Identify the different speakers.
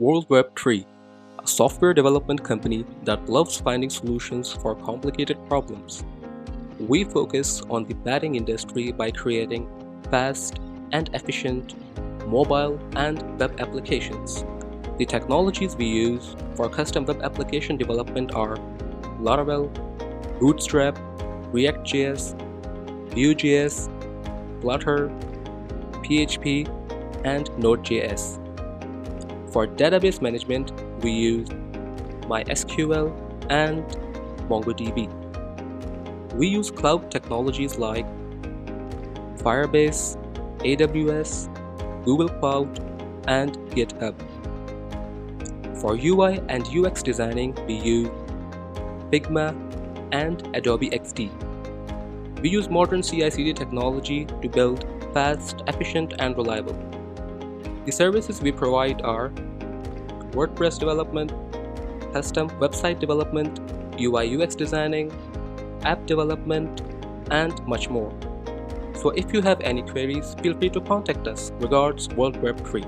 Speaker 1: WorldWebTree, a software development company that loves finding solutions for complicated problems. We focus on the betting industry by creating fast and efficient mobile and web applications. The technologies we use for custom web application development are Laravel, Bootstrap, React.js, Vue.js, Flutter, PHP, and Node.js. For database management, we use MySQL and MongoDB. We use cloud technologies like Firebase, AWS, Google Cloud, and GitHub. For UI and UX designing, we use Figma and Adobe XD. We use modern CI/CD technology to build fast, efficient, and reliable. The services we provide are WordPress development, custom website development, UI UX designing, app development, and much more. So if you have any queries, feel free to contact us. Regards, WorldWebTree.